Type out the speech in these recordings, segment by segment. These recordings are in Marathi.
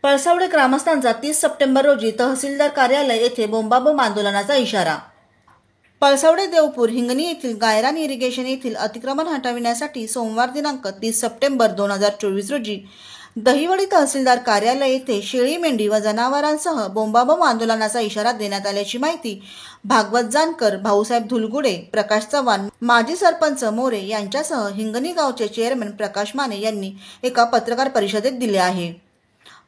पळसावडे ग्रामस्थांचा 30 सप्टेंबर रोजी तहसीलदार कार्यालय येथे बोंबाबोंब आंदोलनाचा इशारा। पळसावडे देवपूर हिंगणी येथील गायरान इरिगेशन येथील अतिक्रमण हटविण्यासाठी सोमवार दिनांक 30 सप्टेंबर 2024 रोजी दहिवडी तहसीलदार कार्यालय येथे शेळी मेंढी व जनावरांसह बोंबाबोंब आंदोलनाचा इशारा देण्यात आल्याची माहिती भागवत जानकर, भाऊसाहेब धुलगुडे, प्रकाश चव्हाण, माजी सरपंच मोरे यांच्यासह हिंगणी गावचे चेअरमन प्रकाश माने यांनी एका पत्रकार परिषदेत दिले आहे।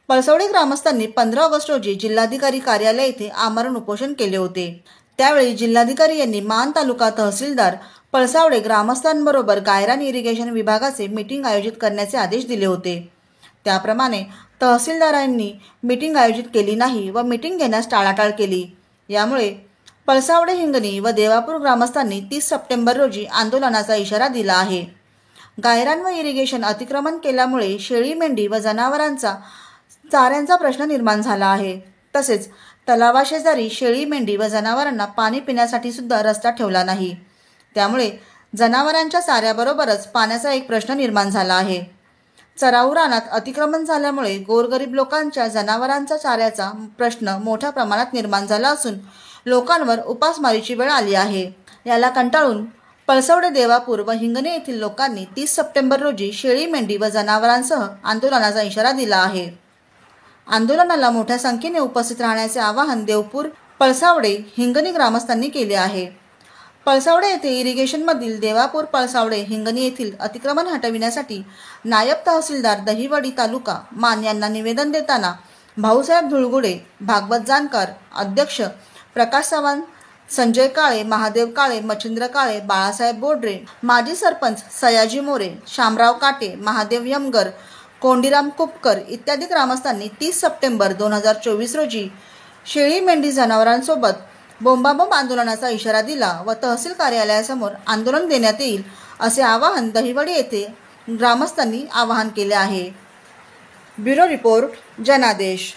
पळसावडे ग्रामस्थांनी 15 ऑगस्ट रोजी जिल्हाधिकारी कार्यालय येथे आमरण उपोषण केले होते। त्यावेळी जिल्हाधिकारी यांनी मान तालुका तहसीलदार पळसावडे ग्रामस्थांबरोबर गायरान इरिगेशन विभागाचे मीटिंग आयोजित करण्याचे आदेश दिले होते। त्याप्रमाणे तहसीलदारांनी मीटिंग आयोजित केली नाही व मीटिंग घेण्यास टाळाटाळ केली। यामुळे पळसावडे हिंगणी व देवापूर ग्रामस्थांनी 30 सप्टेंबर रोजी आंदोलनाचा इशारा दिला आहे। गायरान व इरिगेशन अतिक्रमण केल्यामुळे शेळी मेंढी व जनावरांचा चाऱ्यांचा प्रश्न निर्माण झाला आहे। तसेच तलावाशेजारी शेळी मेंढी व जनावरांना पाणी पिण्यासाठी सुद्धा रस्ता ठेवला नाही। त्यामुळे जनावरांच्या चाऱ्याबरोबरच पाण्याचा एक प्रश्न निर्माण झाला आहे। चराऊ रानात अतिक्रमण झाल्यामुळे गोरगरीब लोकांच्या जनावरांचा चाऱ्याचा प्रश्न मोठ्या प्रमाणात निर्माण झाला असून लोकांवर उपासमारीची वेळ आली आहे। याला कंटाळून पळसावडे देवापूर व हिंगणी येथील लोकांनी 30 सप्टेंबर रोजी शेळी मेंढी व जनावरांसह आंदोलनाचा इशारा दिला आहे। आंदोलनाला मोठ्या संख्येने उपस्थित राहण्याचे आवाहन देवपूर, पळसावडे, हिंगणी ग्रामस्थांनी केले आहे। पळसावडे येथे इरिगेशनमधील देवापूर, पळसावडे, हिंगणी येथील अतिक्रमण हटविण्यासाठी नायब तहसीलदार दहिवडी तालुका मान यांना निवेदन देताना भाऊसाहेब धुलगुडे, भागवत जानकर, अध्यक्ष प्रकाश चव्हाण, संजय काळे, महादेव काळे, मच्छिंद्र काळे, बाळासाहेब बोडरे, माजी सरपंच सयाजी मोरे, शामराव काटे, महादेव यमगर, कोंडीराम कुपकर इत्यादी ग्रामस्थांनी 30 सप्टेंबर 2024 रोजी शेळी मेंढी जनावरांसोबत बोंबाबोंब आंदोलनाचा इशारा दिला व तहसील कार्यालयासमोर आंदोलन देण्यात येईल असे आवाहन दहिवडी येथे ग्रामस्थांनी आवाहन केले आहे। ब्युरो रिपोर्ट, जनादेश।